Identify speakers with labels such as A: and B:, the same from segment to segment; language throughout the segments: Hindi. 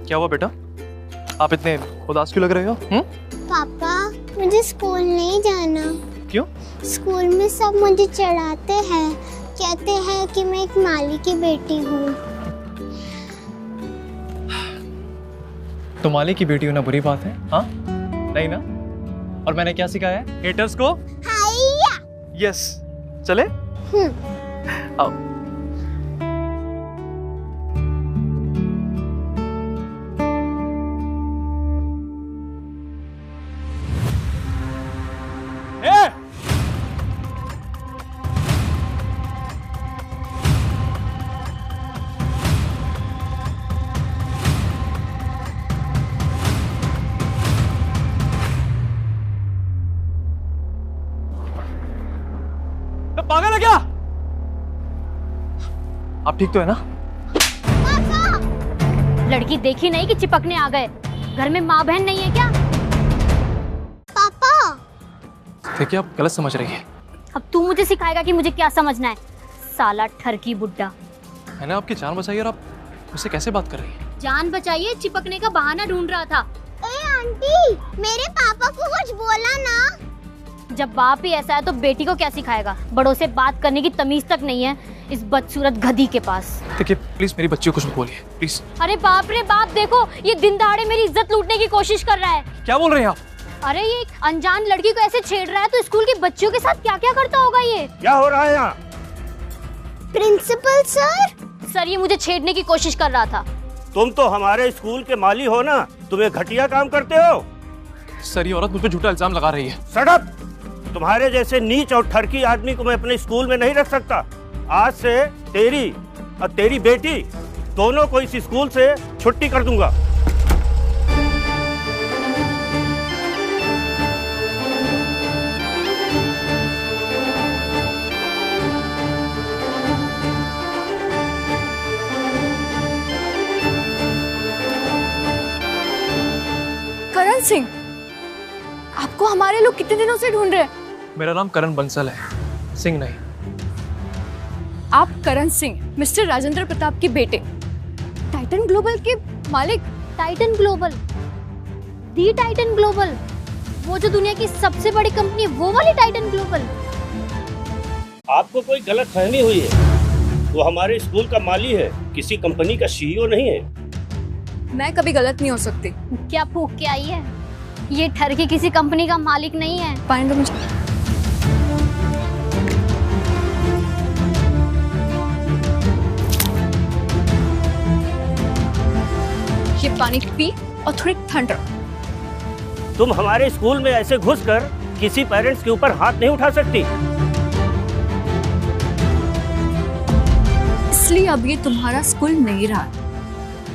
A: क्या हुआ बेटा, आप इतने उदास क्यों लग रहे हो?
B: पापा मुझे स्कूल नहीं जाना।
A: क्यों?
B: स्कूल में सब मुझे चढ़ाते हैं, कहते हैं कि मैं एक माली की बेटी हूँ।
A: तो माली की बेटी होना बुरी बात है? हाँ नहीं ना? और मैंने क्या सिखाया है हेटर्स को?
B: हाइया।
A: यस, चले आओ। पागल है क्या? आप ठीक तो है ना?
C: लड़की देखी नहीं कि चिपकने आ गए। घर में माँ बहन नहीं है क्या?
B: पापा
A: देखिए आप गलत समझ रही है।
C: अब तू मुझे सिखाएगा कि मुझे क्या समझना है? साला ठरकी बुड्ढा।
A: मैंने आपकी जान बचाई और आप मुझसे कैसे बात कर रही हैं?
C: जान बचाइए, चिपकने का बहाना ढूंढ रहा था।
B: ए आंटी, मेरे पापा को कुछ बोला ना।
C: जब बाप ही ऐसा है तो बेटी को क्या सिखाएगा? बड़ों से बात करने की तमीज तक नहीं है इस बदसूरत गधी के पास।
A: देखिए प्लीज मेरी बच्ची को कुछ मत बोलिए प्लीज।
C: अरे बाप रे बाप, देखो ये दिन दहाड़े मेरी इज्जत लूटने की कोशिश कर रहा है।
A: क्या बोल रहे हैं आप?
C: अरे ये एक अनजान लड़की को ऐसे छेड़ रहा है तो स्कूल के बच्चों के साथ क्या क्या करता होगा ये?
D: क्या हो रहा है यहाँ?
B: Principal sir.
C: सर ये मुझे छेड़ने की कोशिश कर रहा था।
D: तुम तो हमारे स्कूल के माली हो ना, तुम्हें घटिया काम करते हो।
A: सर ये औरत मुझ पे झूठा इल्जाम लगा रही है।
D: Shut up! तुम्हारे जैसे नीच और ठरकी आदमी को मैं अपने स्कूल में नहीं रख सकता। आज से तेरी और तेरी बेटी दोनों को इस स्कूल से छुट्टी कर दूंगा।
E: करण सिंह, आपको हमारे लोग कितने दिनों से ढूंढ रहे हैं।
A: मेरा नाम करण बंसल है, सिंह नहीं।
E: आप करण सिंह, मिस्टर राजेंद्र प्रताप के बेटे, टाइटन ग्लोबल के मालिक।
C: Titan Global? The Titan Global? वो जो दुनिया की सबसे बड़ी कंपनी है, वो वाली टाइटन ग्लोबल?
D: आपको कोई गलत फहमी हुई है। वो हमारे स्कूल का माली है, किसी कंपनी का सीईओ नहीं है।
E: मैं कभी गलत नहीं हो सकती।
C: क्या फूक के आई है? ये ठरकी किसी कंपनी का मालिक नहीं है।
E: पानी दो मुझे। ये पानी पी और थोड़ी ठंड रख।
D: तुम हमारे स्कूल में ऐसे घुसकर किसी पेरेंट्स के ऊपर हाथ नहीं उठा सकती।
E: इसलिए अब ये तुम्हारा स्कूल नहीं रहा।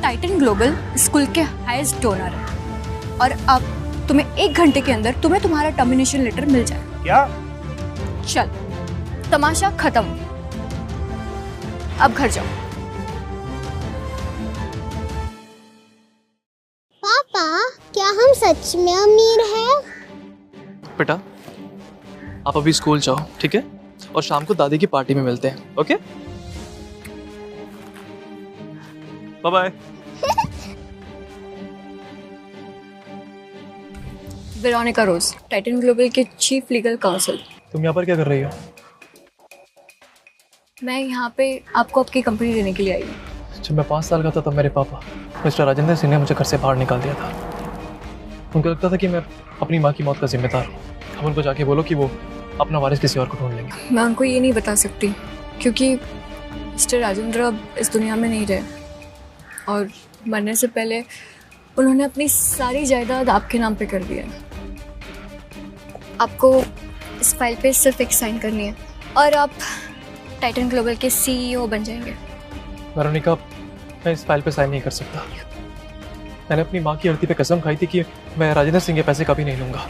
E: टाइटन ग्लोबल स्कूल के हाईएस्ट डोनर है और अब तुम्हें 1 घंटे के अंदर तुम्हारा टर्मिनेशन लेटर मिल जाए।
D: क्या?
E: चल, तमाशा खत्म, अब घर जाओ।
B: पापा क्या हम सच में अमीर हैं?
A: बेटा आप अभी स्कूल जाओ, ठीक है? और शाम को दादी की पार्टी में मिलते हैं, okay? Bye bye.
E: Veronica Rose, Titan Global के चीफ लीगल काउंसिल।
A: तुम यहाँ पर क्या कर रही हो?
E: मैं यहाँ पे आपको आपकी कंपनी देने के लिए आई हूँ।
A: जब मैं 5 साल का था तब मेरे पापा मिस्टर राजेंद्र सिंह ने मुझे घर से बाहर निकाल दिया था। उनको लगता था कि मैं अपनी माँ की मौत का जिम्मेदार हूँ। अब उनको जाके बोलो कि वो अपना वारिस किसी और को ढूंढ लेंगे।
E: मैं उनको ये नहीं बता सकती क्योंकि मिस्टर राजेंद्र अब इस दुनिया में नहीं रहे और मरने से पहले उन्होंने अपनी सारी जायदाद आपके नाम पे कर दिया। आपको इस फाइल पे सिर्फ एक साइन करनी है और आप टाइटन ग्लोबल के सीईओ बन जाएंगे।
A: वेरोनिका, मैं इस फाइल पे साइन नहीं कर सकता। मैंने अपनी माँ की अर्थी पे कसम खाई थी कि मैं राजेंद्र सिंह के पैसे कभी नहीं लूंगा,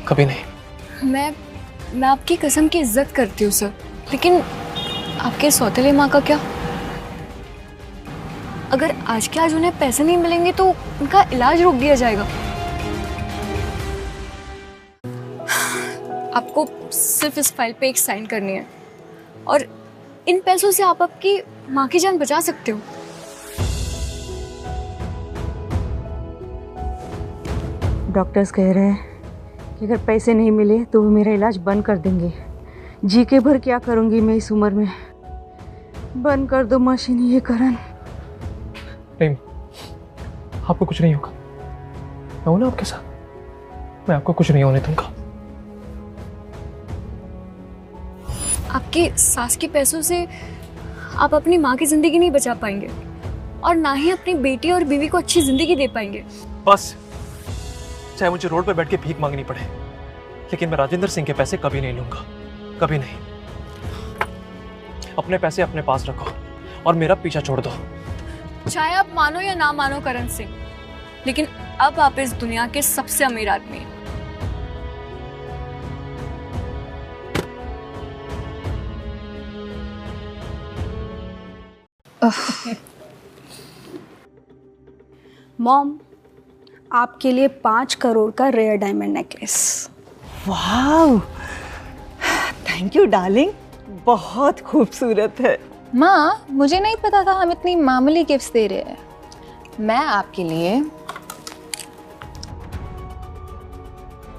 A: कभी नहीं।
E: मैं आपकी कसम की इज्जत करती हूँ सर, लेकिन आपके सौतेले माँ का क्या? अगर आज के आज उन्हें पैसे नहीं मिलेंगे तो उनका इलाज रोक दिया जाएगा। आपको सिर्फ इस फाइल पे एक साइन करनी है और इन पैसों से आप आपकी माँ की जान बचा सकते हो।
F: डॉक्टर्स कह रहे हैं कि अगर पैसे नहीं मिले तो वो मेरा इलाज बंद कर देंगे। जी के भर क्या करूँगी मैं इस उम्र में। बंद कर दो मशीन ये करण।
A: नहीं, आपको कुछ नहीं होगा। मैं हूं ना आपके साथ। मैं आपको कुछ नहीं होने दूंगा।
E: आपके सास के पैसों से आप अपनी माँ की जिंदगी नहीं बचा पाएंगे और ना ही अपनी बेटी और बीवी को अच्छी जिंदगी दे पाएंगे।
A: बस, चाहे मुझे रोड पर बैठ के भीख मांगनी पड़े, लेकिन मैं राजेंद्र सिंह के पैसे कभी नहीं लूंगा, कभी नहीं। अपने पैसे अपने पास रखो और मेरा पीछा छोड़ दो।
E: चाहे आप मानो या ना मानो करण सिंह, लेकिन अब आप इस दुनिया के सबसे अमीर आदमी हैं।
G: मॉम, आपके लिए 5 करोड़ का रेयर डायमंड नेकलेस।
F: वाह, थैंक यू डार्लिंग, बहुत खूबसूरत है।
H: माँ, मुझे नहीं पता था हम इतनी मामूली गिफ्ट्स दे रहे हैं। मैं आपके लिए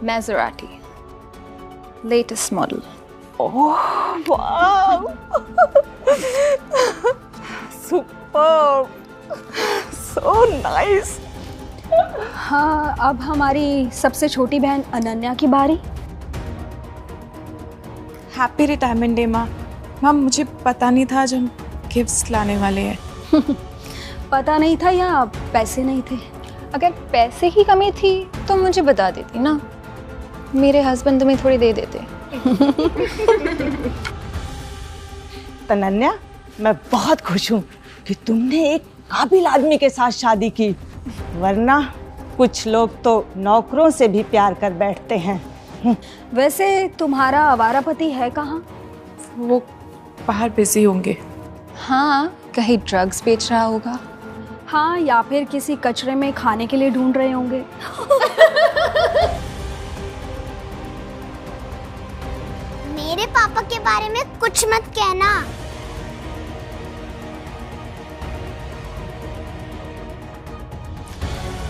H: मैज़राटी लेटेस्ट मॉडल।
F: ओह वाह, सुपर, सो नाइस।
G: हाँ, अब हमारी सबसे छोटी बहन अनन्या की बारी।
I: हैप्पी रिटायरमेंट डे माँ। मैम, मुझे पता नहीं था आज हम गिफ्ट्स लाने वाले हैं।
G: पता नहीं था या पैसे नहीं थे?
H: अगर पैसे की कमी थी तो मुझे बता देती ना, मेरे हस्बैंड तुम्हें थोड़ी दे देते।
F: अनन्या, मैं बहुत खुश हूँ कि तुमने एक काबिल आदमी के साथ शादी की, वरना कुछ लोग तो नौकरों से भी प्यार कर बैठते हैं।
G: वैसे तुम्हारा आवारा पति है कहाँ?
I: वो बाहर बिजी होंगे।
H: हाँ, कहीं ड्रग्स बेच रहा होगा।
G: हाँ, या फिर किसी कचरे में खाने के लिए ढूंढ रहे होंगे।
B: मेरे पापा के बारे में कुछ मत कहना।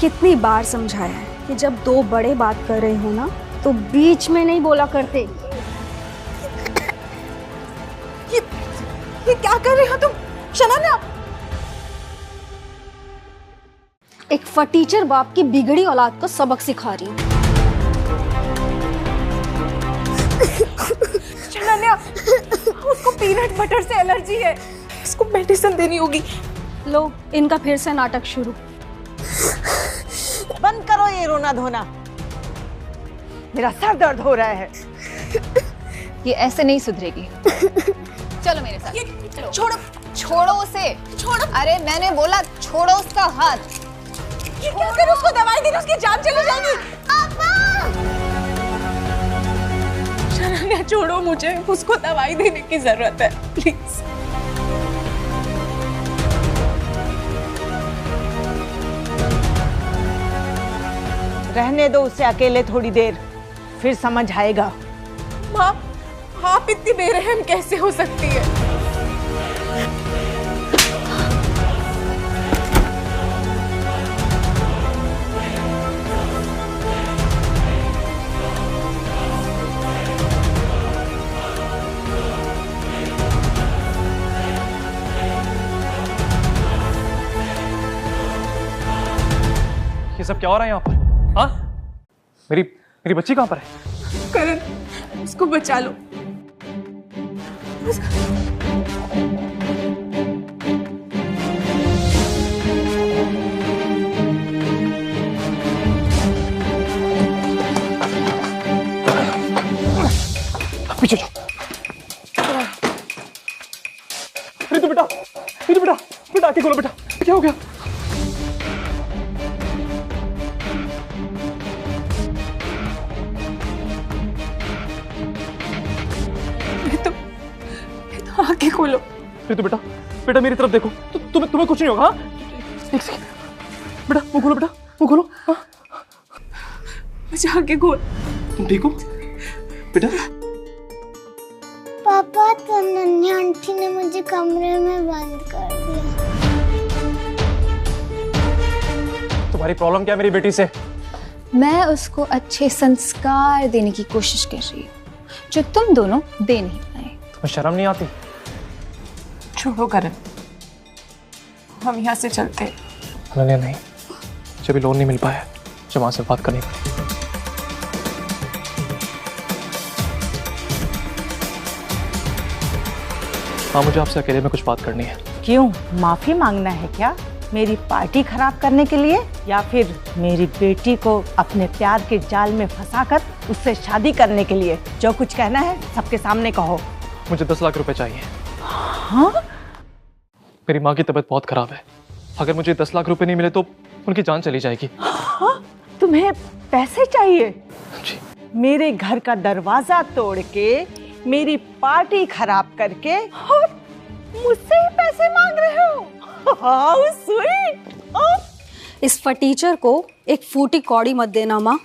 G: कितनी बार समझाया है कि जब दो बड़े बात कर रहे हो ना तो बीच में नहीं बोला करते।
I: ये क्या कर रही हो तुम शनाना?
G: एक फटीचर बाप की बिगड़ी औलाद को सबक सिखा रही हूँ।
I: शनाना, उसको पीनट बटर से एलर्जी है, उसको मेडिसिन देनी होगी।
G: लो, इनका फिर से नाटक शुरू।
F: बंद करो ये रोना धोना, मेरा सर दर्द हो रहा है।
H: ये ऐसे नहीं सुधरेगी। चलो मेरे साथ। चलो।
I: छोड़ो,
H: छोड़ो उसे।
I: छोड़ो।
H: अरे मैंने बोला छोड़ो उसका हाथ।
I: ये क्या कर, उसको दवाई देनी, उसकी जान चली जाएगी। शनाना, छोड़ो मुझे, उसको दवाई देने की जरूरत है, प्लीज।
F: रहने दो उसे अकेले थोड़ी देर, फिर समझ आएगा।
I: माँ, आप इतनी बेरहम कैसे हो सकती है?
A: ये सब क्या हो रहा है यहाँ पर? हाँ, मेरी बच्ची कहाँ पर है?
I: करण, उसको बचा लो।
A: पीछे जाओ। रितु बेटा, रितु बेटा, बेटा आके खोलो बेटा, क्या हो गया?
I: आंखें खोलो।
A: रितु बेटा, बेटा मेरी तरफ देखो। तुम्हें कुछ नहीं होगा? हाँ, एक सेकंड बेटा, मुंह खोलो बेटा, मुंह खोलो। हाँ,
I: मुझे आंखें खोल।
A: तुम ठीक हो बेटा?
B: पापा, तो अनन्या आंटी ने मुझे कमरे में बंद कर दिया।
A: तुम्हारी प्रॉब्लम क्या है मेरी बेटी से?
H: मैं उसको अच्छे संस्कार देने की कोशिश कर रही हूँ जो तुम दोनों दे नहीं पाए।
A: तुम्हें शर्म नहीं आती?
I: छोड़ो करण, हम यहाँ से चलते हैं।
A: अनन्या नहीं, मुझे भी लोन नहीं मिल पाया, मुझे वहां से बात करनी पड़ी। हाँ, मुझे आपसे अकेले में कुछ बात करनी है।
F: क्यों, माफी मांगना है क्या? मेरी पार्टी खराब करने के लिए, या फिर मेरी बेटी को अपने प्यार के जाल में फंसाकर उससे शादी करने के लिए? जो कुछ कहना है सबके सामने कहो।
A: मुझे 10 लाख रुपए चाहिए।
F: हाँ?
A: मेरी माँ की तबीयत बहुत खराब है, अगर मुझे 10 लाख रुपए नहीं मिले तो उनकी जान चली जाएगी।
F: हाँ? तुम्हें पैसे चाहिए?
A: जी।
F: मेरे घर का दरवाजा तोड़ के, मेरी पार्टी खराब करके और मुझसे ही पैसे मांग रहे हो? How sweet.
G: इस फटीचर को एक फूटी कौड़ी मत देना माँ।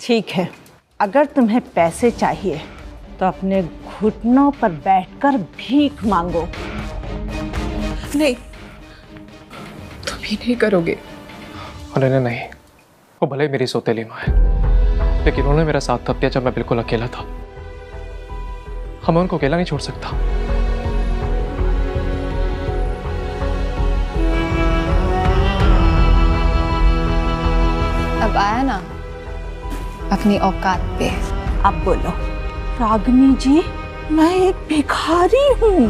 F: ठीक है, अगर तुम्हें पैसे चाहिए तो अपने घुटनों पर बैठकर भीख मांगो।
I: नहीं, तुम ही नहीं करोगे।
A: अनन्या नहीं, वो भले ही मेरी सौतेली माँ है, लेकिन उन्होंने मेरा साथ तब दिया जब मैं बिल्कुल अकेला था। मैं उनको अकेला नहीं छोड़ सकता।
H: अब आया ना अपनी औकात पे।
F: अब बोलो। रागिनी जी, मैं एक भिखारी हूँ।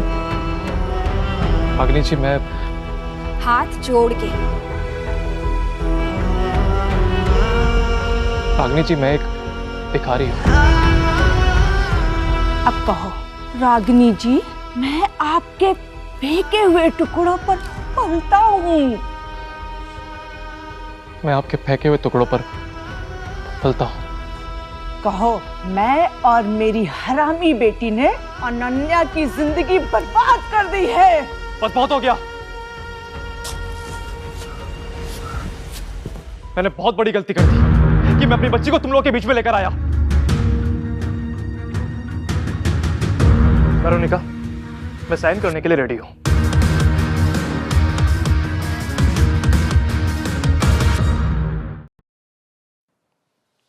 A: रागिनी जी, मैं
G: हाथ जोड़ के।
A: रागिनी जी, मैं एक भिखारी हूँ।
F: अब कहो। रागिनी जी, मैं आपके फेंके हुए टुकड़ों पर पलता हूँ।
A: मैं आपके फेंके हुए टुकड़ों पर पलता हूँ।
F: कहो, मैं और मेरी हरामी बेटी ने अनन्या की जिंदगी बर्बाद कर दी है।
A: बस बहुत हो गया। मैंने बहुत बड़ी गलती कर दी कि मैं अपनी बच्ची को तुम लोगों के बीच में लेकर आया। वेरोनिका, मैं साइन करने के लिए रेडी हूं।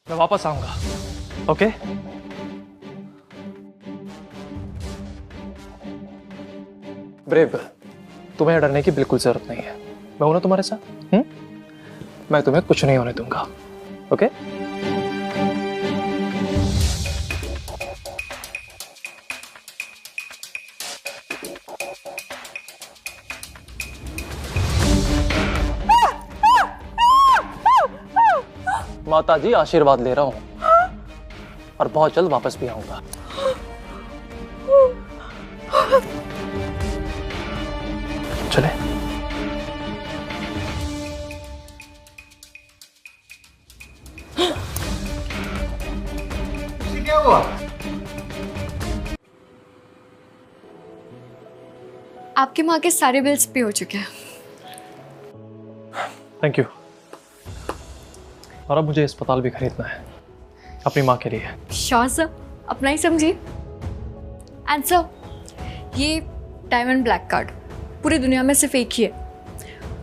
A: मैं वापस आऊंगा, ओके? ब्रेव, तुम्हें डरने की बिल्कुल जरूरत नहीं है। मैं हूं ना तुम्हारे साथ। मैं तुम्हें कुछ नहीं होने दूंगा, ओके? माता जी, आशीर्वाद ले रहा हूं और बहुत जल्द वापस भी आऊंगा। चले।
J: क्या हुआ?
E: आपकी माँ के सारे बिल्स पे हो चुके हैं।
A: Thank you. और अब मुझे अस्पताल भी खरीदना है अपनी माँ के लिए।
E: श्योर सर, अपना ही समझिए। एंड सर, ये डायमंड ब्लैक कार्ड पूरी दुनिया में सिर्फ एक ही है।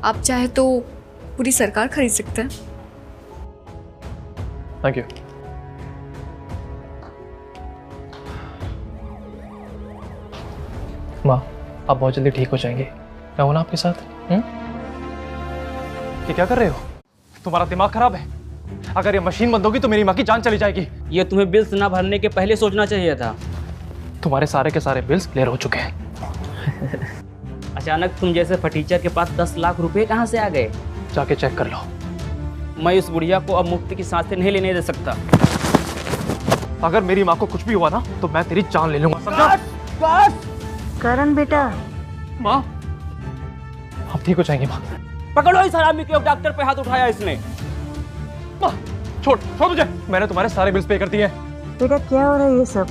E: आप चाहे तो पूरी सरकार खरीद सकते हैं।
A: Thank you. माँ, आप बहुत जल्दी ठीक हो जाएंगे। मैं हूं ना आपके साथ। ये क्या कर रहे हो? तुम्हारा दिमाग खराब है? अगर ये मशीन बंद होगी तो मेरी माँ की जान चली जाएगी।
K: ये तुम्हें बिल्स ना भरने के पहले सोचना चाहिए था।
A: तुम्हारे सारे के सारे बिल्स क्लियर हो चुके हैं।
K: अचानक तुम जैसे फटीचर के पास 10 लाख रुपए कहाँ से आ गए?
A: जाके चेक कर लो।
K: मैं इस बुढ़िया को अब मुफ्त की सांसें नहीं लेने दे सकता।
A: अगर मेरी माँ को कुछ भी हुआ ना तो मैं तेरी जान ले लूंगा, समझा?
F: करण बेटा।
A: माँ, आप ठीक हो जाएंगी माँ।
K: पकड़ो इस हरामी को। डॉक्टर पे हाथ उठाया इसने।
A: माँ, छोड़ मुझे। मैंने तुम्हारे सारे बिल्स पे कर दिए हैं।
F: बेटा, क्या हो रहा है ये सब?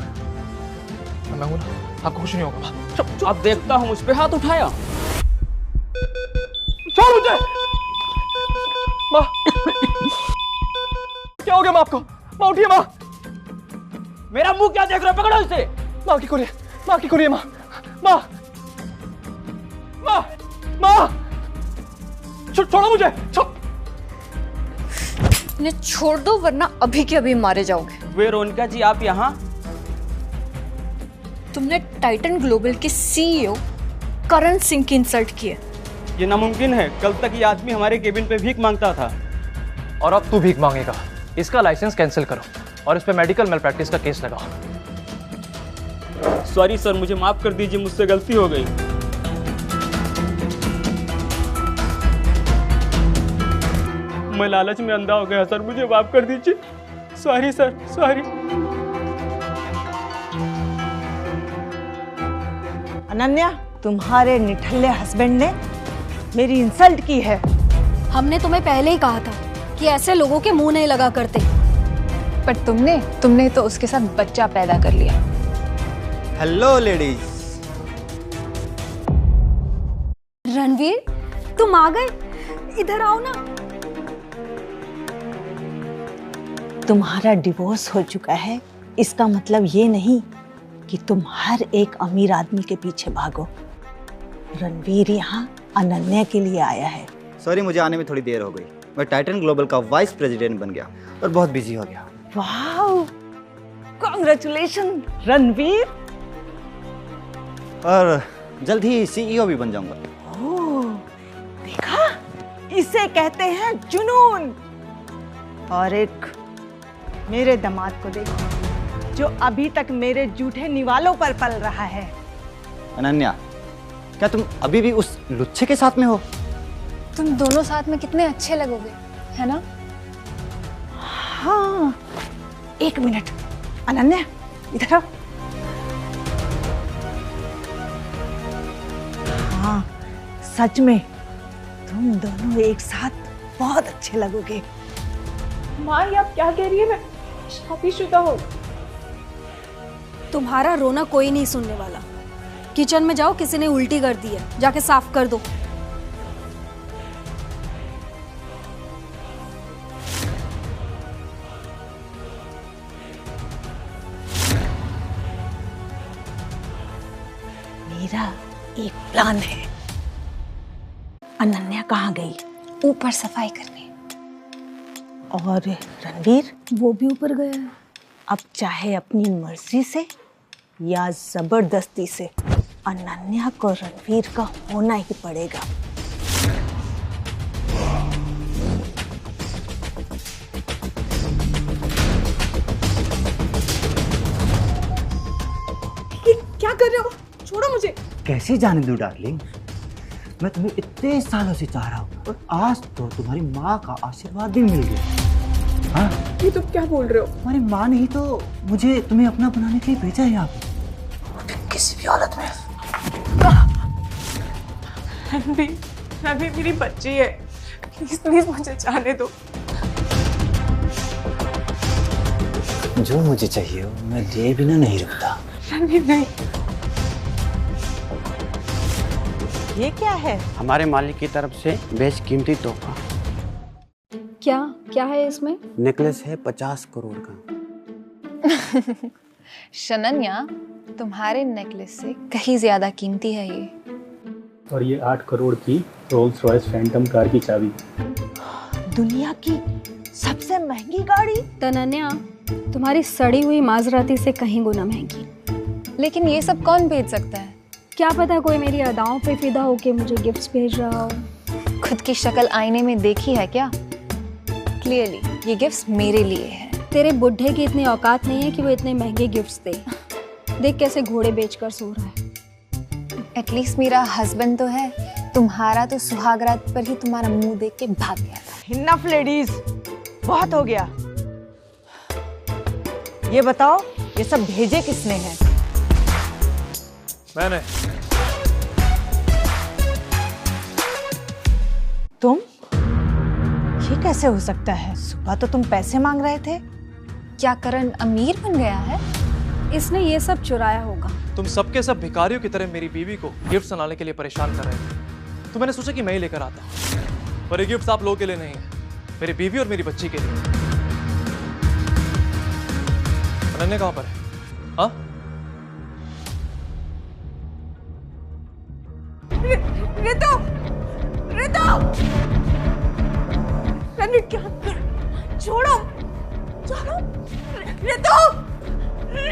A: मैं हूं ना, आपको कुछ नहीं होगा माँ।
K: अब देखता हूँ मुझ पे हाथ उठाया।
A: छोड़ मुझे। माँ, क्या हो गया माँ आपको? माँ उठिए माँ।
K: मेरा मुंह क्या देख रहे हो? पकड़ो इसे।
A: माँ की खोलिए, माँ की खोलिए। माँ, माँ, माँ, माँ, छोड़ो मुझे।
E: इन्हें छोड़ दो वरना अभी के अभी मारे जाओगे।
K: वेरोनिका जी, आप यहाँ?
E: तुमने टाइटन ग्लोबल के सीईओ करण सिंह की इंसल्ट की है।
K: ये नामुमकिन है। कल तक ये आदमी हमारे केबिन पे भीख मांगता था।
A: और अब तू भीख मांगेगा। इसका लाइसेंस कैंसिल करो और इस पे मेडिकल मेल प्रैक्टिस का केस लगाओ।
K: सॉरी सर, मुझे माफ कर दीजिए, मुझसे गलती हो गई। मैं लालच में अंधा हो गया सर, मुझे माफ कर दीजिए। Sorry sir, sorry.
F: अनन्या, तुम्हारे निठल्ले हस्बैंड ने मेरी इंसल्ट की है।
G: हमने तुम्हें पहले ही कहा था कि ऐसे लोगों के मुंह नहीं लगा करते।
H: पर तुमने तो उसके साथ बच्चा पैदा कर लिया।
J: Hello ladies.
G: रणवीर, तुम आ गए, इधर आओ ना।
F: तुम्हारा डिवोर्स हो चुका है, इसका मतलब ये नहीं कि तुम हर एक अमीर आदमी के पीछे भागो। रणवीर यहाँ अनन्या के लिए आया है।
J: सॉरी, मुझे आने में थोड़ी देर हो गई। मैं टाइटन ग्लोबल का वाइस प्रेसिडेंट बन गया और बहुत बिजी हो गया।
F: वाह, कांग्रेचुलेशन रणवीर।
J: और जल्द ही सीईओ भी बन जाऊंगा।
F: ओह, देखा, इसे कहते हैं जुनून। और एक मेरे दामाद को देखो, जो अभी तक मेरे जूठे निवालों पर पल रहा है।
J: अनन्या, क्या तुम अभी भी उस लुच्चे के साथ में हो?
H: तुम दोनों साथ में कितने अच्छे लगोगे, है ना?
F: हाँ, एक मिनट। अनन्या, इधर आओ। हाँ, सच में तुम दोनों एक साथ बहुत अच्छे लगोगे।
I: माँ, ये आप क्या कह रही है? मैं शादीशुदा हूँ।
G: तुम्हारा रोना कोई नहीं सुनने वाला। किचन में जाओ, किसी ने उल्टी कर दी है, जाके साफ कर दो।
F: मेरा एक प्लान है। अनन्या कहाँ गई?
H: ऊपर सफाई करने।
F: और रणवीर?
G: वो भी ऊपर गया है।
F: अब चाहे अपनी मर्जी से या जबरदस्ती से, अनन्या को रणवीर का होना ही पड़ेगा।
I: क्या कर रहे हो? छोड़ो मुझे।
J: कैसे जाने दो डार्लिंग, मैं तुम्हें इतने सालों से चाह रहा हूँ और आज तो तुम्हारी माँ का आशीर्वाद भी मिल गया। हाँ,
I: ये तुम क्या बोल रहे हो?
J: तुम्हारी माँ ने ही तो मुझे तुम्हें अपना बनाने के लिए भेजा है यहाँ पे, किसी भी हालत में।
I: रणवीर मेरी बच्ची है, प्लीज प्लीज मुझे जाने दो।
J: जो मुझे चाहिए मैं दे बिना नहीं रुकता।
I: रणवीर नहीं।
F: ये क्या है?
L: हमारे मालिक की तरफ से बेशकीमती तोहफा।
G: क्या क्या है इसमें?
L: नेकलेस है 50 करोड़ का।
H: शनन्या, तुम्हारे नेकलेस से कहीं ज्यादा कीमती है ये।
M: और ये 8 करोड़ की रोल्स रॉयस फैंटम कार की चाबी।
F: दुनिया की सबसे महंगी गाड़ी।
G: तनन्या, तुम्हारी सड़ी हुई माजराती से कहीं गुना महंगी।
H: लेकिन ये सब कौन भेज सकता है?
G: क्या पता कोई मेरी अदाओं पे फिदा होके मुझे गिफ्ट्स भेज रहा हो।
H: खुद की शक्ल आईने में देखी है क्या? क्लियरली ये गिफ्ट्स मेरे लिए है।
G: तेरे बुढ़े की इतनी औकात नहीं है कि वो इतने महंगे गिफ्ट्स दे। देख कैसे घोड़े बेचकर सो रहा है।
H: एटलीस्ट मेरा हस्बैंड तो है, तुम्हारा तो सुहागरात पर ही तुम्हारा मुंह देख के भाग गया था।
F: इनफ लेडीज, बहुत हो गया। ये बताओ, ये सब भेजे किसने हैं?
A: मैंने।
F: तुम? ये कैसे हो सकता है? सुबह तो तुम पैसे मांग रहे थे।
H: क्या करण अमीर बन गया है?
G: इसने ये सब चुराया होगा।
A: तुम सबके सब भिखारियों की तरह मेरी बीवी को गिफ्ट लाने के लिए परेशान कर रहे थे, तो मैंने सोचा कि मैं ही लेकर आता हूँ। पर ये गिफ्ट आप लोगों के लिए नहीं है, मेरी बीवी और मेरी बच्ची के लिए। अनन्या कहाँ पर है? हाँ?
I: ऋतु! ऋतु! रणवीर क्या?
F: छोड़ो छोड़ो, रितु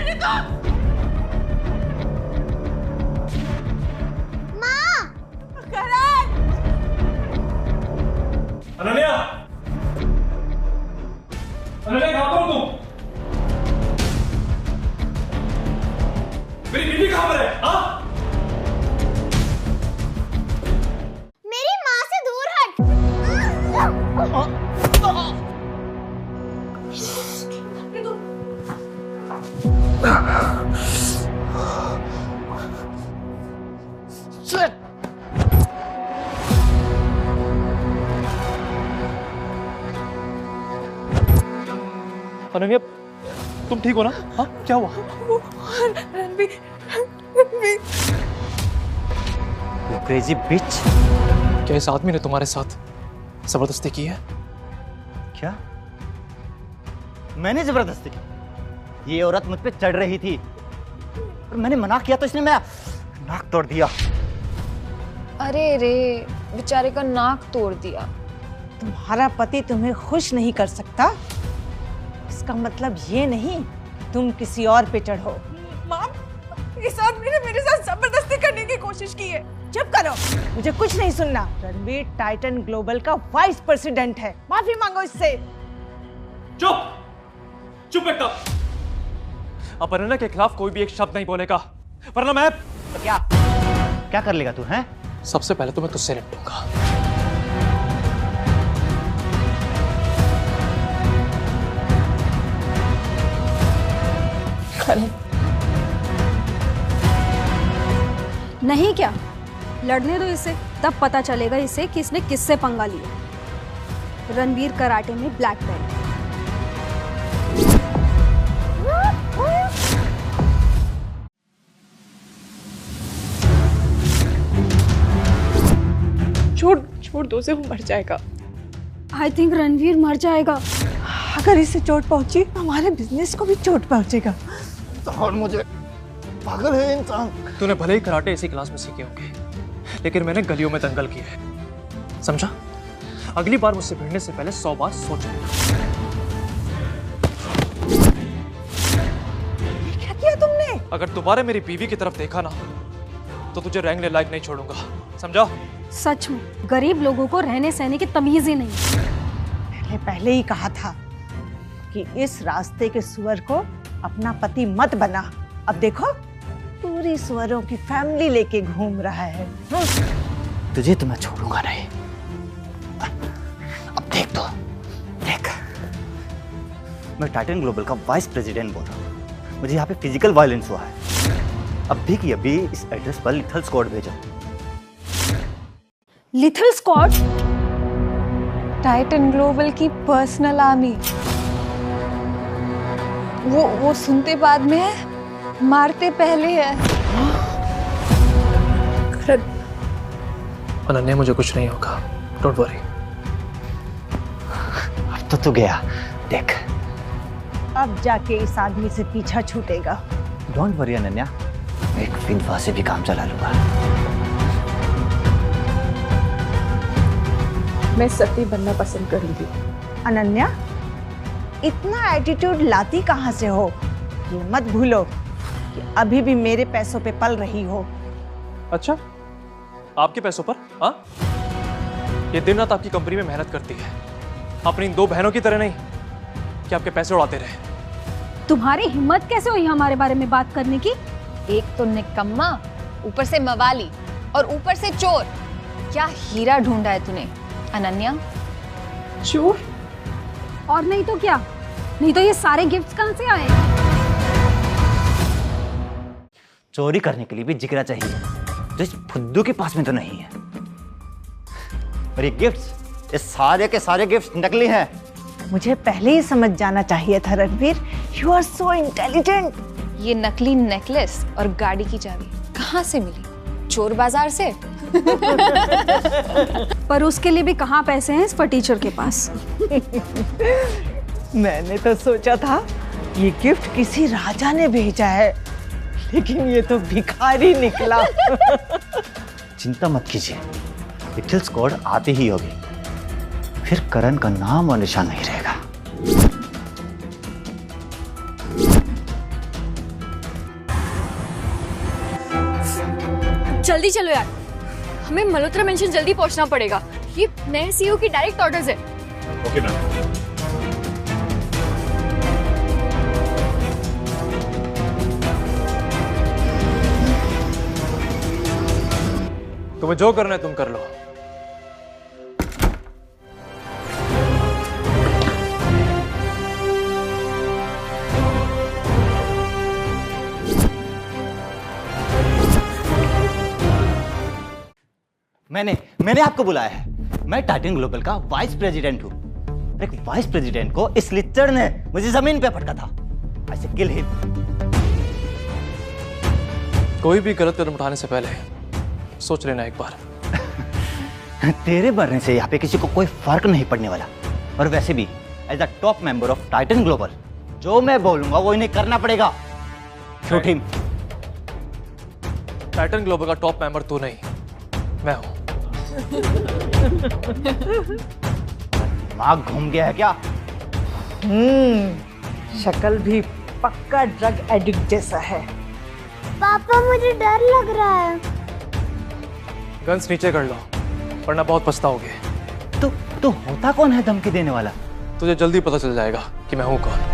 F: रितु।
B: माँ
F: करण।
A: अनन्या, अनन्या कहाँ पर हो तुम? मेरी बीवी कहाँ पर है? हाँ?
B: मेरी माँ से दूर हट।
A: अनन्या, तुम ठीक हो ना? हाँ, क्या हुआ?
I: Ranveer
J: You crazy bitch।
A: क्या इस आदमी ने तुम्हारे साथ जबरदस्ती की है?
J: क्या? मैंने जबरदस्ती की? ये औरत मुझ पे चढ़ रही थी और मैंने मना किया तो इसने मेरा नाक तोड़ दिया।
H: अरे रे, बेचारे का नाक तोड़ दिया।
F: तुम्हारा पति तुम्हें खुश नहीं कर सकता, इसका मतलब ये नहीं तुम किसी और पे चढ़ो।
I: माँ, इस आदमी ने मेरे साथ जबरदस्ती करने की कोशिश की है।
F: चुप करो, मुझे कुछ नहीं सुनना। रणवीर टाइटन ग्लोबल का वाइस प्रेसिडेंट है, माफी मांगो इससे।
A: चुप, चुप एकदम। अब अनन्या के खिलाफ कोई भी एक शब्द नहीं बोलेगा, वरना मैं
J: तो क्या कर लेगा तू? हैं?
A: सबसे पहले तो मैं तुझसे निपटूंगा।
G: नहीं क्या, लड़ने दो इसे, तब पता चलेगा इसे कि इसने किससे पंगा लिया। रणवीर कराटे में ब्लैक बेल्ट।
I: छोड़ दो से, वो मर जाएगा।
G: आई थिंक रणवीर मर जाएगा।
F: अगर इसे चोट पहुंची तो हमारे बिजनेस को भी चोट पहुंचेगा।
J: और मुझे पागल है इंसान।
A: तूने भले ही कराटे इसी क्लास में सीखे होंगे, लेकिन मैंने गलियों में दंगल किए हैं, समझा? अगली बार मुझसे भिड़ने से पहले 100 बार सोच लेना।
F: क्या किया तुमने?
A: अगर दोबारा मेरी बीवी की तरफ देखा ना तो तुझे रेंगने लायक नहीं छोड़ूंगा, समझा?
G: सच में गरीब लोगों को रहने सहने की तमीज ही नहीं।
F: मैंने पहले ही कहा था कि इस रास्ते के सुअर को अपना पति मत बना। अब देखो, पूरी सुअरों की फैमिली लेके घूम रहा है।
J: तुझे तो मैं छोड़ूंगा नहीं। अब देख तो, देख, मैं टाइटन ग्लोबल का वाइस प्रेसिडेंट बोल रहा हूँ। मुझे यहाँ पे फिजिकल वायलेंस हुआ है। अभी की अभी इस एड्रेस पर लिथल स्क्वाड भेजा।
G: Lethal squad?
H: टाइटन ग्लोबल की पर्सनल आर्मी। वो सुनते बाद में है, मारते पहले है।
A: अनन्या, मुझे कुछ नहीं होगा, डोंट वरी।
J: अब तो तू गया, देख।
F: अब जाके इस आदमी से पीछा छूटेगा।
J: डोंट वरी अनन्या, एक विधवा से भी काम चला लूंगा।
I: मैं सती बनना पसंद करूंगी।
F: अनन्या, इतना एटीट्यूड लाती कहाँ से हो? ये मत भूलो कि अभी भी मेरे पैसों पे पल रही हो।
A: अच्छा, आपके पैसों पर? हाँ, ये दिन रात आपकी कंपनी में मेहनत करती है, अपनी 2 बहनों की तरह नहीं कि आपके पैसे उड़ाते रहे।
G: तुम्हारी हिम्मत कैसे हुई हमारे बारे में बात करने की?
H: एक तो निकम्मा, ऊपर से मवाली और ऊपर से चोर। क्या हीरा ढूंढा है तूने अनन्या?
G: चोर? और नहीं तो क्या? नहीं तो ये सारे गिफ्ट्स कहाँ से आए?
J: चोरी करने के लिए भी जिगरा चाहिए, जो इस फुद्दू के पास में तो नहीं है। और ये गिफ्ट्स, ये सारे के सारे गिफ्ट्स नकली हैं।
F: मुझे पहले ही समझ जाना चाहिए था Ranveer. You are so intelligent.
H: ये नकली नेकलेस और गाड़ी की चाबी कहाँ से मिली? चोर बाजार से?
G: पर उसके लिए भी कहाँ पैसे हैं इस फटीचर के पास?
F: मैंने तो सोचा था ये गिफ्ट किसी राजा ने भेजा है, लेकिन ये तो भिखारी निकला।
J: चिंता मत कीजिए, लिटिल स्क्वाड आती ही होगी, फिर करण का नाम और निशान नहीं रहेगा।
E: जल्दी चलो यार, हमें मल्होत्रा मेंशन जल्दी पहुंचना पड़ेगा। ये नए सीईओ की डायरेक्ट ऑर्डर्स है।
N: Okay ma'am.
A: तुम्हें जो करना है तुम कर लो।
J: मैंने आपको बुलाया है। मैं टाइटन ग्लोबल का वाइस प्रेसिडेंट हूं। एक वाइस प्रेसिडेंट को इस लिच्चड़ ने मुझे जमीन पे पटका था। I said kill him।
A: कोई भी गलत कदम उठाने से पहले सोच लेना एक बार।
J: तेरे मरने से यहाँ पे किसी को कोई फर्क नहीं पड़ने वाला। और वैसे भी as a top member of Titan Global जो मैं बोलूंगा वो इन्हें करना पड़ेगा। Shoot him.
A: टाइटन ग्लोबल का टॉप मेंबर तू नहीं, मैं हूं।
J: दिमाग घूम गया है क्या?
F: शक्ल भी पक्का ड्रग एडिक्ट जैसा है।
B: पापा मुझे डर लग रहा है।
A: गन्स नीचे कर लो वरना बहुत पछताओगे।
J: तो होता कौन है धमकी देने वाला?
A: तुझे जल्दी पता चल जाएगा कि मैं हूं कौन।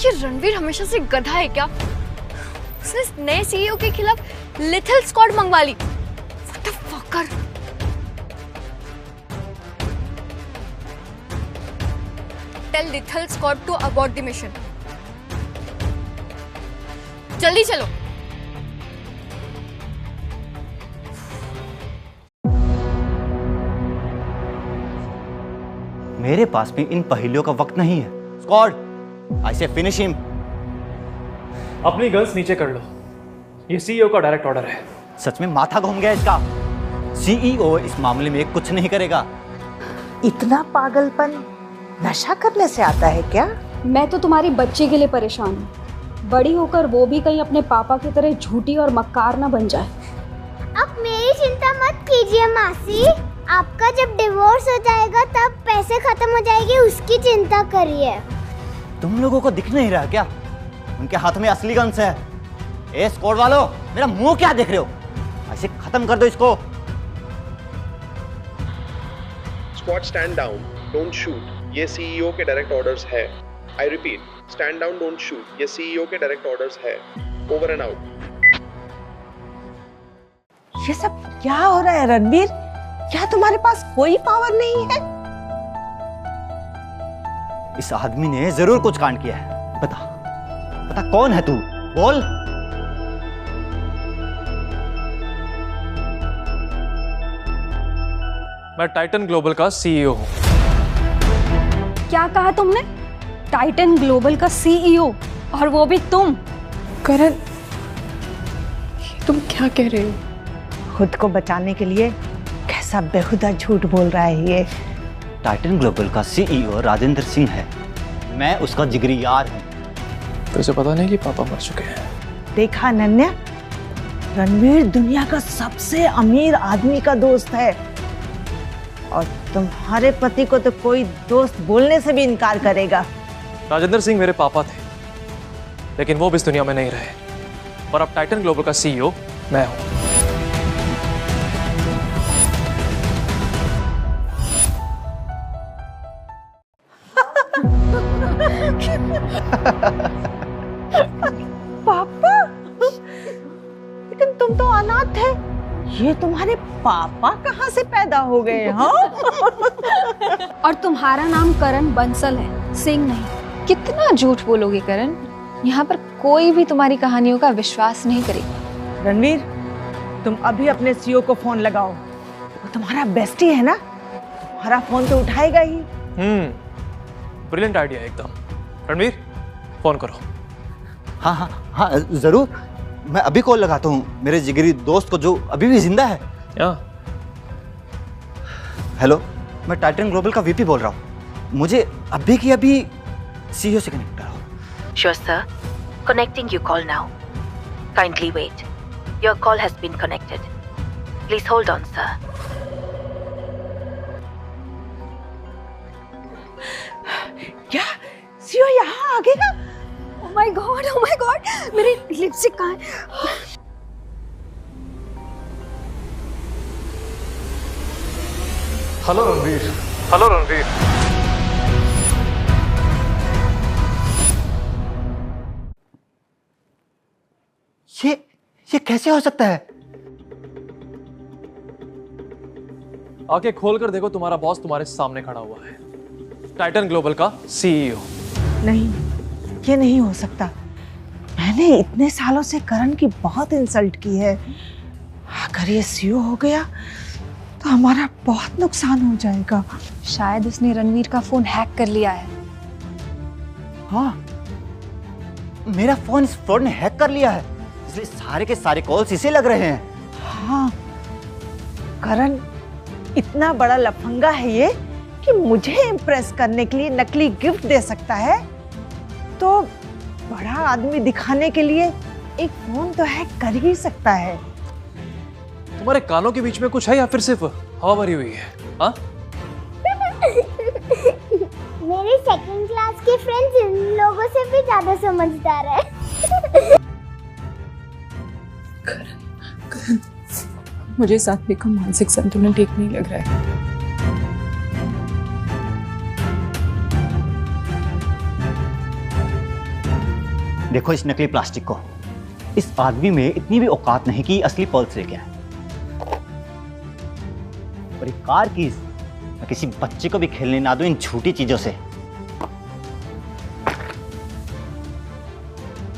E: ये रणवीर हमेशा से गधा है क्या? उसने नए सीईओ के खिलाफ लिथल स्क्वाड मंगवा ली। What the fucker? Tell lethal squad to abort the mission। जल्दी चलो।
J: मेरे पास भी इन पहेलियों का वक्त नहीं है। Squad, I say finish him।
A: अपनी गन्स नीचे कर लो, ये सीईओ का डायरेक्ट ऑर्डर है।
J: सच में माथा घूम गया इसका। सीईओ इस मामले में कुछ नहीं करेगा।
F: इतना पागलपन नशा करने से आता है क्या?
G: मैं तो तुम्हारी बच्ची के लिए परेशान हूँ। बड़ी होकर वो भी कहीं अपने पापा की तरह झूठी और मक्कार ना बन जाए।
B: आप मेरी चिंता मत कीजिए मासी। आपका जब डिवोर्स हो जाएगा तब पैसे खत्म हो जाएंगे, उसकी चिंता करिए।
J: तुम लोगों को दिख नहीं रहा क्या? उनके हाथ में असली गन्स है। ए स्क्वाड वालों, मेरा मुंह क्या देख रहे हो? ऐसे खत्म कर दो इसको।
N: Squad stand down, don't shoot, ये सीईओ के डायरेक्ट ऑर्डर्स है। I repeat, stand down, don't shoot, ये सीईओ के डायरेक्ट ऑर्डर्स है। Over and out.
F: ये सब क्या हो रहा है रणवीर? क्या तुम्हारे पास कोई पावर नहीं है?
J: इस आदमी ने जरूर कुछ कांड किया है। बता कौन है तू? बोल।
A: मैं टाइटन ग्लोबल का सीईओ हूं।
G: क्या कहा तुमने? टाइटन ग्लोबल का सीईओ? और वो भी तुम?
I: करण, तुम क्या कह रहे हो?
F: खुद को बचाने के लिए कैसा बेहुदा झूठ बोल रहा है ये।
J: टाइटन ग्लोबल का सीईओ राजेंद्र सिंह है। मैं उसका जिगरी यार हूं।
A: तो इसे पता नहीं कि पापा मर चुके हैं।
F: देखा नन्या, रणवीर दुनिया का सबसे अमीर आदमी का दोस्त है और तुम्हारे पति को तो कोई दोस्त बोलने से भी इनकार करेगा।
A: राजेंद्र सिंह मेरे पापा थे, लेकिन वो भी इस दुनिया में नहीं रहे और अब टाइटन ग्लोबल का सीईओ मैं हूं।
F: पापा, लेकिन तुम तो अनाथ थे। ये तुम्हारे पापा कहाँ से पैदा हो गए? हाँ?
G: और तुम्हारा नाम करण बंसल है, सिंह नहीं।
H: कितना झूठ बोलोगे करण? यहाँ पर कोई भी तुम्हारी कहानियों का विश्वास नहीं करेगा।
F: रणवीर, तुम अभी अपने सीईओ को फोन लगाओ। वो तुम्हारा बेस्टी है ना, तुम्हारा फोन तो उठाएगा ही।
A: ब्रिलियंट आइडिया एकदम। रणवीर, फोन करो।
J: हाँ, जरूर। मैं अभी कॉल लगाता हूँ मेरे जिगरी दोस्त को जो अभी भी जिंदा है। हेलो, मैं टाइटन ग्लोबल का वीपी बोल रहा हूँ। मुझे अभी की अभी सीईओ से कनेक्ट कराओ।
O: Sure, sir. Connecting your call now. Kindly wait. Your call has been connected. Please hold on, sir.
G: My God, मेरी लिपस्टिक कहाँ है?
A: हेलो रणवीर। हेलो रणवीर।
J: ये कैसे हो सकता है?
A: आके खोल कर देखो, तुम्हारा बॉस तुम्हारे सामने खड़ा हुआ है, टाइटन ग्लोबल का सीईओ।
F: नहीं, ये नहीं हो सकता। मैंने इतने सालों से करण की बहुत इंसल्ट की है। अगर ये सीईओ हो गया तो हमारा बहुत नुकसान हो जाएगा।
H: शायद उसने रणवीर का फोन हैक कर लिया है।
J: हाँ, मेरा फोन इस फ्रॉड ने हैक कर लिया है, इसलिए सारे के सारे कॉल्स इसे लग रहे हैं।
F: हाँ, करण इतना बड़ा लफंगा है ये कि मुझे इम्प्रेस करने के लिए नकली गिफ्ट दे सकता है, तो बड़ा आदमी दिखाने के लिए एक फोन तो हैक कर ही सकता है।
A: तुम्हारे कानों के बीच में कुछ है या फिर सिर्फ हवा भरी हुई है? हाँ?
B: मेरे सेकंड क्लास के फ्रेंड्स इन लोगों से भी ज्यादा समझदार है।
I: करण, मुझे सात्विक का मानसिक संतुलन ठीक नहीं लग रहा है।
J: देखो इस नकली प्लास्टिक को। इस आदमी में इतनी भी औकात नहीं कि असली पल्स लेके आए। और एक कार कीज मैं किसी बच्चे को भी खेलने ना दूं इन झूठी चीजों से।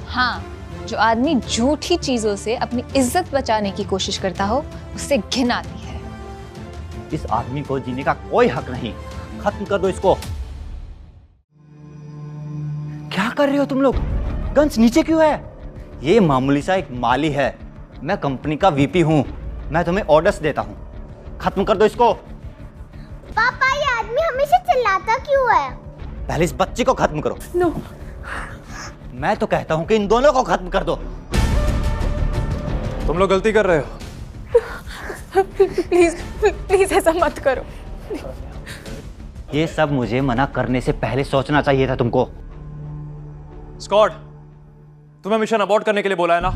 H: हाँ, जो आदमी झूठी चीजों से अपनी इज्जत बचाने की कोशिश करता हो, उससे घिन आती है।
J: इस आदमी को जीने का कोई हक नहीं। खत्म कर दो इसको। क्या कर रहे हो तुम लोग? गन्स नीचे क्यों है? ये मामूली सा एक माली है, मैं कंपनी का वीपी हूं। मैं तुम्हें ऑर्डर्स देता हूं। खत्म कर दो इसको।
B: पापा, ये आदमी हमेशा चिल्लाता क्यों है?
J: पहले इस बच्चे को खत्म करो।
I: नो।
J: मैं तो कहता हूं कि इन दोनों को खत्म कर दो।
A: तुम लोग गलती कर रहे हो।
I: प्लीज प्लीज ऐसा मत करो।
J: ये सब मुझे मना करने से पहले सोचना चाहिए था तुमको।
A: स्कॉट, तुम्हें मिशन अबॉर्ट करने के लिए बोला है ना?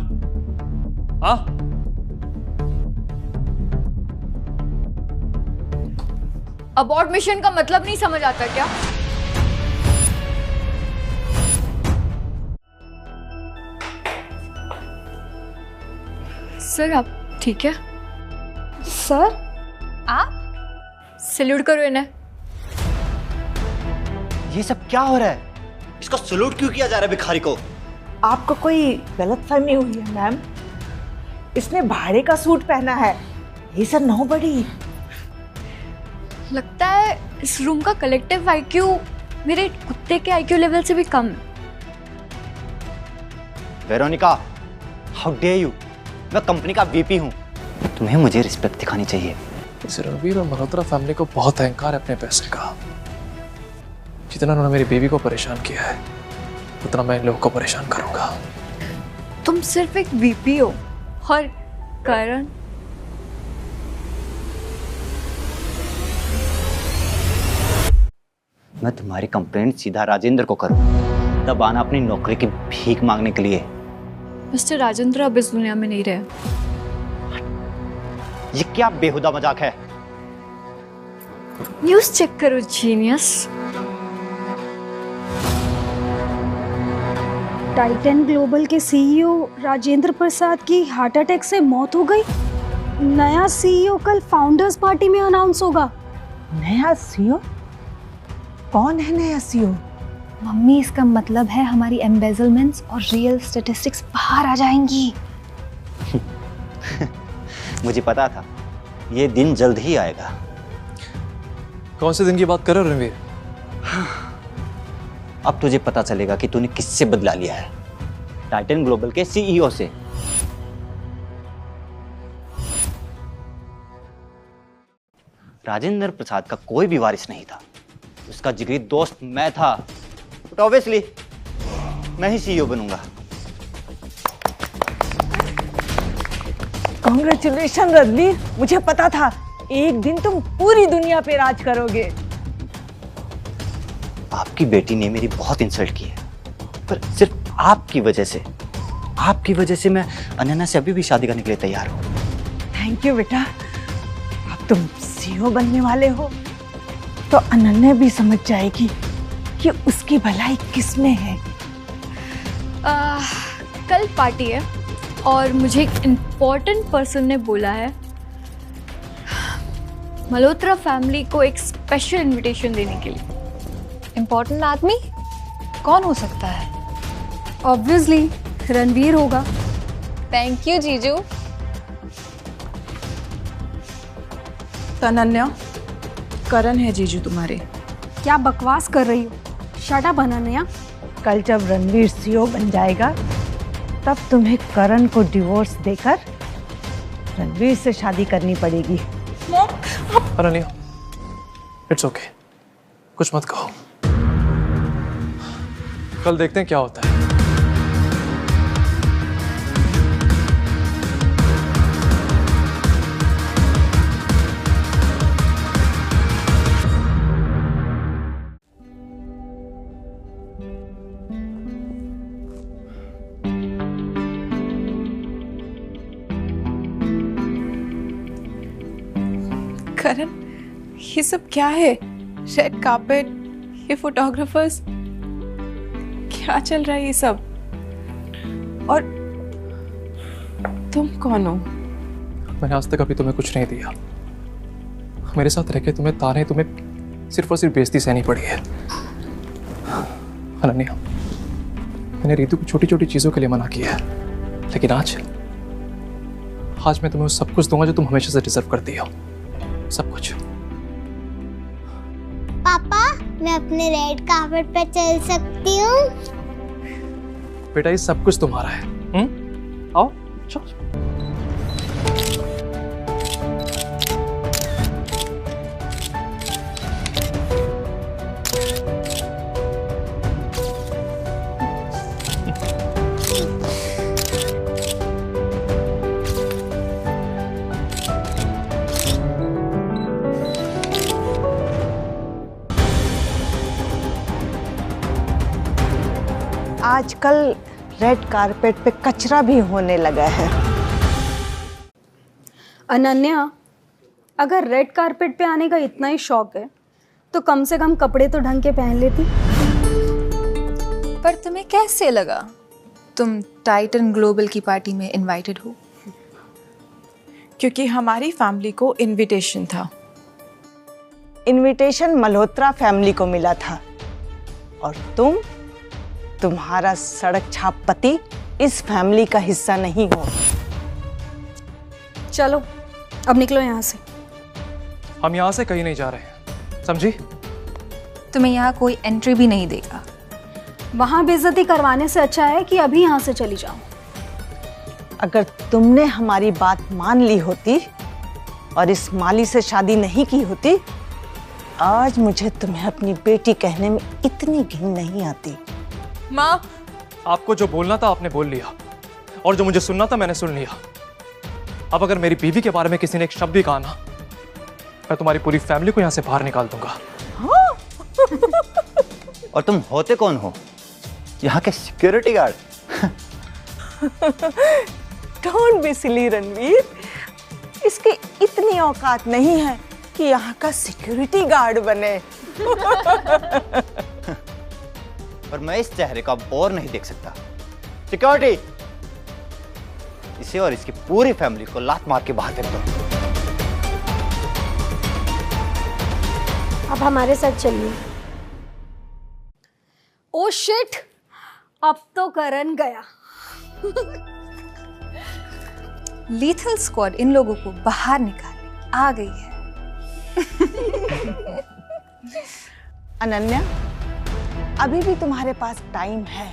A: हाँ?
E: अबॉर्ट मिशन का मतलब नहीं समझ आता क्या? सर आप ठीक है?
G: सर
E: आप सैल्यूट करो इन्हें।
J: ये सब क्या हो रहा है? इसको सैल्यूट क्यों किया जा रहा है भिखारी को?
F: आपको कोई गलतफहमी हुई है मैम। इसने भाड़े का सूट पहना है। ये सब नोबडी।
E: लगता है इस रूम का कलेक्टिव आईक्यू मेरे कुत्ते के आईक्यू लेवल से भी कम है।
J: Veronica, how dare you? मैं कंपनी का वीपी हूं। तुम्हें मुझे रिस्पेक्ट दिखानी चाहिए।
A: इस रणवीर और मल्होत्रा फैमिली को बहुत अहंकार है अपने पैसे का। जितना उन्होंने मेरी बेबी को परेशान किया है, उतना मैं इन लोगों को परेशान करूंगा।
E: तुम सिर्फ एक वीपी हो और करण
J: मैं तुम्हारी कंप्लेंट सीधा राजेंद्र को करूं, तब आना अपनी नौकरी की भीख मांगने के लिए।
E: मिस्टर राजेंद्र अब इस दुनिया में नहीं रहे।
J: ये क्या बेहुदा मजाक है?
E: न्यूज़ चेक करो जीनियस।
G: टाइटन ग्लोबल के सीईओ राजेंद्र प्रसाद की हार्ट अटैक से मौत हो गई। नया सीईओ कल फाउंडर्स पार्टी में अनाउंस होगा।
F: नया सीईओ? कौन है नया सीईओ?
H: मम्मी, इसका मतलब है हमारी एम्बेजलमेंट्स और रियल स्टैटिस्टिक्स बाहर आ जाएंगी।
J: मुझे पता था ये दिन जल्द ही आएगा।
A: कौन से दिन की बात कर रहे हो रणवीर?
J: अब तुझे पता चलेगा कि तूने किससे बदला लिया है। टाइटन ग्लोबल के सीईओ से। राजेंद्र प्रसाद का कोई भी वारिस नहीं था। उसका जिगरी दोस्त मैं था। बट ऑब्वियसली मैं ही सीईओ बनूंगा।
F: कांग्रेचुलेशन रणवीर, मुझे पता था एक दिन तुम पूरी दुनिया पे राज करोगे।
J: आपकी बेटी ने मेरी बहुत इंसल्ट की है, पर सिर्फ आपकी वजह से मैं अनन्या से अभी भी शादी करने के लिए तैयार हूँ।
F: थैंक यू बेटा। अब तुम सीईओ बनने वाले हो तो अनन्या भी समझ जाएगी कि उसकी भलाई किसमें है।
E: कल पार्टी है और मुझे एक इम्पोर्टेंट पर्सन ने बोला है मल्होत्रा फैमिली को एक स्पेशल इनविटेशन देने के लिए।
H: इम्पोर्टेंट आदमी कौन हो सकता है?
G: ऑब्वियसली रणवीर होगा।
H: थैंक यू जीजू।
I: अनन्या, करण है जीजू तुम्हारे।
G: क्या बकवास कर रही हो? Shut up Ananya.
F: कल जब रणवीर सीईओ बन जाएगा तब तुम्हें करण को डिवोर्स देकर रणवीर से शादी करनी पड़ेगी।
A: अनन्या, इट्स ओके, कुछ मत कहो। कल देखते हैं क्या होता है।
I: करण, ये सब क्या है? रेड कार्पेट, ये फोटोग्राफर्स, क्या चल रहा है ये सब? और तुम कौन हो?
A: मैंने आज तक अभी तुम्हें कुछ नहीं दिया। मेरे साथ रह के तुम्हें सिर्फ और सिर्फ बेइज्जती सहनी पड़ी है। अनन्या, मैंने रीतू को छोटी छोटी चीजों के लिए मना किया है, लेकिन आज मैं तुम्हें सब कुछ दूंगा जो तुम हमेशा से डिजर्व करती हो, सब कुछ।
B: पापा, मैं अपने रेड कार्पेट पे चल सकती हूँ?
A: बेटा, ये सब कुछ तुम्हारा है। आओ, चलो।
F: आजकल रेड कारपेट पे कचरा भी होने लगा है।
G: अनन्या, अगर रेड कारपेट पे आने का इतना ही शौक है तो कम से कम कपड़े तो ढंग के पहन लेती।
H: पर तुम्हें कैसे लगा तुम टाइटन ग्लोबल की पार्टी में इनवाइटेड हो?
I: क्योंकि हमारी फैमिली को इनविटेशन था।
F: इनविटेशन मल्होत्रा फैमिली को मिला था और तुम्हारा सड़क छाप पति इस फैमिली का हिस्सा नहीं हो।
G: चलो अब निकलो यहाँ से।
A: हम यहाँ से कहीं नहीं जा रहे, समझी?
H: तुम्हें यहाँ कोई एंट्री भी नहीं देगा।
G: वहाँ बेइज्जती करवाने से अच्छा है कि अभी यहाँ से चली जाओ।
F: अगर तुमने हमारी बात मान ली होती और इस माली से शादी नहीं की होती, आज मुझे तुम्हें अपनी बेटी कहने में इतनी घिन नहीं आती।
I: माँ,
A: आपको जो बोलना था आपने बोल लिया और जो मुझे सुनना था मैंने सुन लिया। अब अगर मेरी बीवी के बारे में किसी ने एक शब्द भी कहा ना, मैं तुम्हारी पूरी फैमिली को यहाँ से बाहर निकाल दूंगा।
J: और तुम होते कौन हो? यहाँ के security guard?
F: Don't be silly Ranveer, इसकी इतनी औकात नहीं है कि यहाँ का सिक्योरिटी गार्ड बने।
J: पर मैं इस चेहरे को अब और नहीं देख सकता। सिक्योरिटी, इसे और इसकी पूरी फैमिली को लात मार के बाहर फेंक दो।
B: अब हमारे साथ चलिए।
G: ओ शिट, अब तो करण गया।
H: लीथल स्क्वाड इन लोगों को बाहर निकालने आ गई है।
F: अनन्या, अभी भी तुम्हारे पास टाइम है।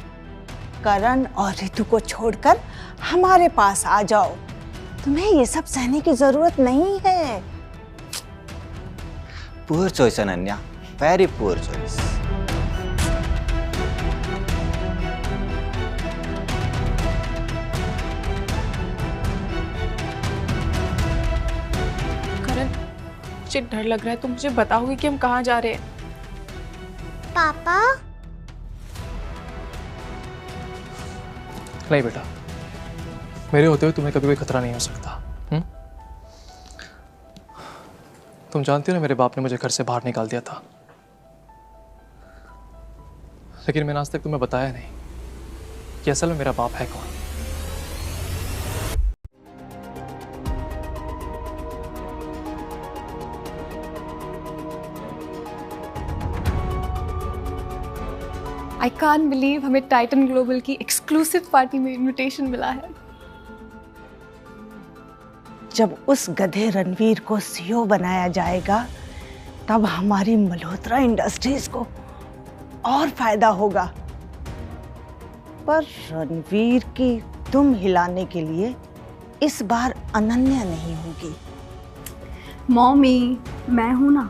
F: करण और ऋतु को छोड़कर हमारे पास आ जाओ। तुम्हें ये सब सहने की जरूरत नहीं है।
J: Poor choice Ananya, very poor choice.
I: Karan, मुझे डर लग रहा है। तुम मुझे बताओगे कि हम कहाँ जा रहे हैं?
B: पापा,
A: नहीं बेटा, मेरे होते हुए तुम्हें कभी कोई खतरा नहीं हो सकता। तुम जानती हो ना, मेरे बाप ने मुझे घर से बाहर निकाल दिया था, लेकिन मैंने आज तक तुम्हें बताया नहीं कि असल में मेरा बाप है कौन।
I: आई कांट बिलीव हमें टाइटन ग्लोबल की एक्सक्लूसिव पार्टी में इनविटेशन मिला है।
F: जब उस गधे रणवीर को सीईओ बनाया जाएगा तब हमारी मल्होत्रा इंडस्ट्रीज को और फायदा होगा। पर रणवीर की दुम हिलाने के लिए इस बार अनन्या नहीं होगी।
G: मॉमी, मैं हूं ना।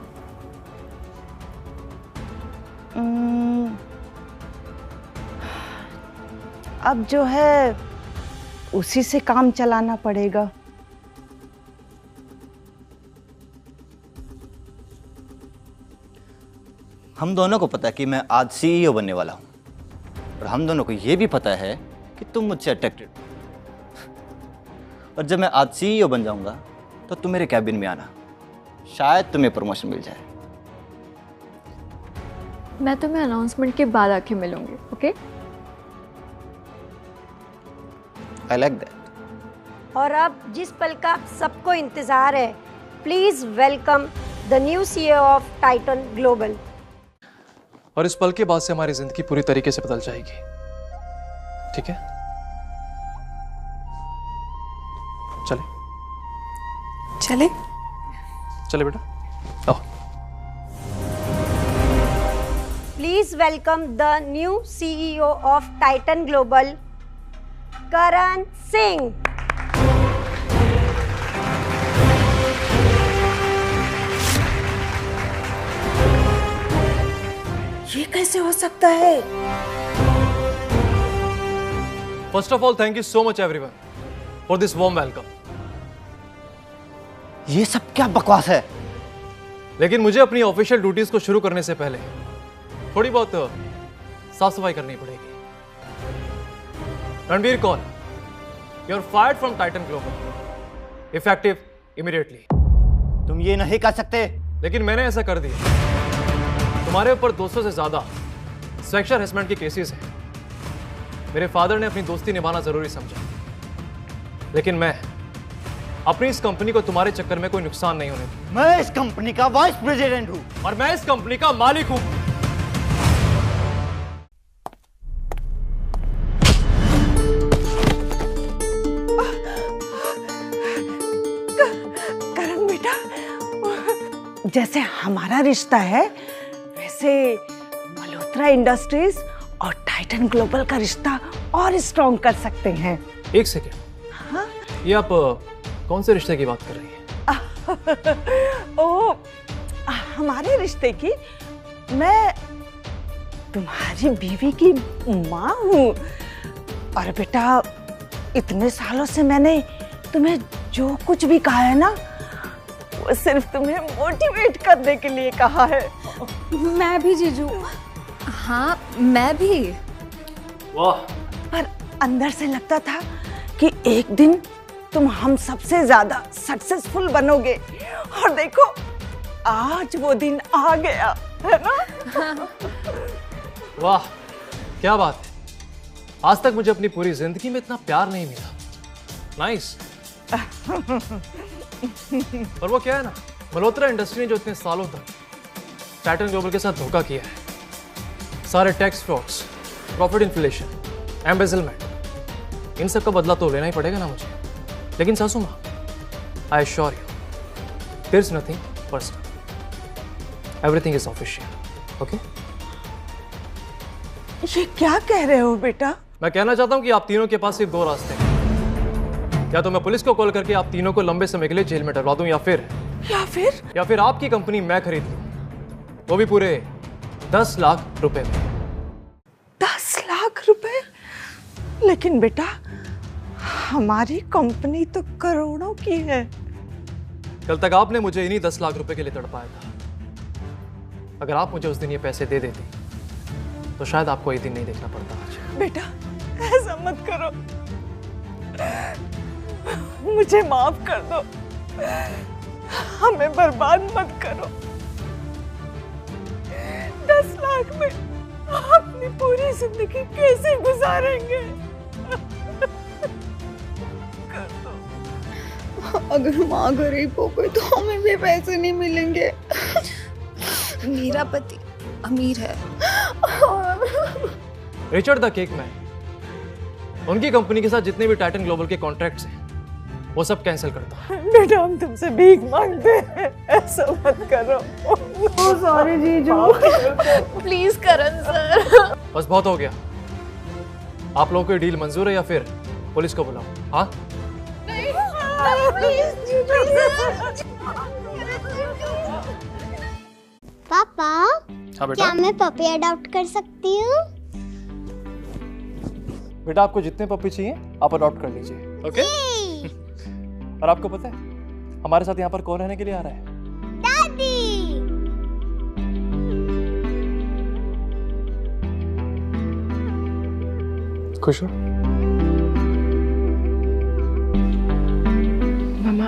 F: अब जो है उसी से काम चलाना पड़ेगा।
J: हम दोनों को पता है कि मैं आज सीईओ बनने वाला हूं, और हम दोनों को यह भी पता है कि तुम मुझसे अट्रैक्टेड हो। और जब मैं आज सीईओ बन जाऊंगा तो तुम मेरे कैबिन में आना, शायद तुम्हें प्रमोशन मिल जाए।
E: मैं तुम्हें अनाउंसमेंट के बाद आके मिलूंगी, ओके?
J: I like that.
P: और अब जिस पल का सबको इंतजार है, please welcome the new CEO of Titan global.
A: और इस पल के बाद से हमारी जिंदगी पूरी तरीके से बदल जाएगी, ठीक है? चले
I: चले
A: चले बेटा, आओ।
P: Please welcome the new CEO of Titan Global, Karan Singh.
F: ये कैसे हो सकता है?
A: First of all, thank you so much everyone for this warm welcome.
J: ये सब क्या बकवास है?
A: लेकिन मुझे अपनी ऑफिशियल ड्यूटीज को शुरू करने से पहले थोड़ी बहुत साफ सफाई करनी पड़ेगी। रणवीर कौन? You are fired from Titan Global, effective immediately.
J: तुम ये नहीं कर सकते।
A: लेकिन मैंने ऐसा कर दिया। तुम्हारे ऊपर 200 से ज्यादा सेक्सुअल हैरेसमेंट की केसेस हैं। मेरे फादर ने अपनी दोस्ती निभाना जरूरी समझा, लेकिन मैं अपनी इस कंपनी को तुम्हारे चक्कर में कोई नुकसान नहीं होने दूंगा।
J: मैं इस कंपनी का वाइस प्रेसिडेंट हूं
A: और मैं इस कंपनी का मालिक हूं।
F: करण बेटा, जैसे हमारा रिश्ता है वैसे मल्होत्रा इंडस्ट्रीज और टाइटन ग्लोबल का रिश्ता और स्ट्रॉन्ग कर सकते हैं।
A: एक सेकेंड,
F: हाँ?
A: ये आप कौन से रिश्ते की बात कर रही हैं?
F: ओ, हमारे रिश्ते की? मैं तुम्हारी बीवी की माँ हूँ। और बेटा, इतने सालों से मैंने तुम्हें जो कुछ भी कहा है ना, वो सिर्फ तुम्हें मोटिवेट करने के लिए कहा है।
G: मैं भी जीजू।
H: हाँ, मैं भी।
A: वाह।
F: पर अंदर से लगता था कि एक दिन तुम हम सबसे ज्यादा सक्सेसफुल बनोगे, और देखो आज वो दिन आ गया है ना।
A: वाह, क्या बात है। आज तक मुझे अपनी पूरी जिंदगी में इतना प्यार नहीं मिला। नाइस। और वो क्या है ना, मल्होत्रा इंडस्ट्री ने जो इतने सालों तक टाइटन ग्लोबल के साथ धोखा किया है, सारे tax frauds, profit inflation, embezzlement, इन सब का बदला तो लेना ही पड़ेगा ना मुझे। लेकिन सासू माँ, I assure you, there is nothing personal, everything is official, okay?
F: ये क्या कह रहे हो बेटा?
A: मैं कहना चाहता हूँ कि आप तीनों के पास सिर्फ 2 रास्ते हैं। या तो मैं पुलिस को कॉल करके आप तीनों को लंबे समय के लिए जेल में डलवा दूं, या फिर आपकी कंपनी मैं खरीद लूं, वो भी पूरे 10 लाख रुपए में।
F: 10 लाख रुपए? लेकिन बेटा, हमारी कंपनी तो करोड़ों की है।
A: कल तक आपने मुझे इन्हीं 10 लाख रुपए के लिए तड़पाया था। अगर आप मुझे उस दिन ये पैसे दे देती तो शायद आपको ये दिन नहीं देखना पड़ता आज।
F: बेटा, ऐसा मत करो, मुझे माफ कर दो, हमें बर्बाद मत करो। 10 लाख में अपनी पूरी जिंदगी कैसे गुजारेंगे?
I: अगर माँ गरीब हो गई तो हमें भी पैसे नहीं मिलेंगे। मेरा पति अमीर है।
A: रिचर्ड द केक मैन, उनकी कंपनी के साथ जितने भी टाइटन ग्लोबल के कॉन्ट्रैक्ट्स हैं वो सब कैंसिल करता है।
F: बेटा हम तुमसे भीख मांगते हैं, ऐसा मत करो। सॉरी जीजू।
E: Please Karan sir.
A: बस बहुत हो गया। आप लोगों को ये डील मंजूर है या फिर पुलिस को बुलाओ? हाँ
B: पापा,
A: हाँ बेटा।
B: क्या मैं पपी अडॉप्ट कर सकती हूँ?
A: बेटा आपको जितने पपी चाहिए आप अडॉप्ट कर लीजिए। ओके? और आपको पता है हमारे साथ यहाँ पर कौन रहने के लिए आ रहा है?
B: दादी।
A: खुश हो?
I: मामा,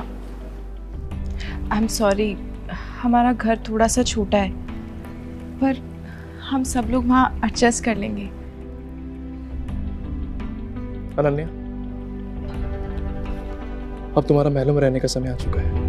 I: आई एम सॉरी, हमारा घर थोड़ा सा छोटा है, पर हम सब लोग वहाँ एडजस्ट कर लेंगे।
A: अनन्या, अब तुम्हारा महल में रहने का समय आ चुका है।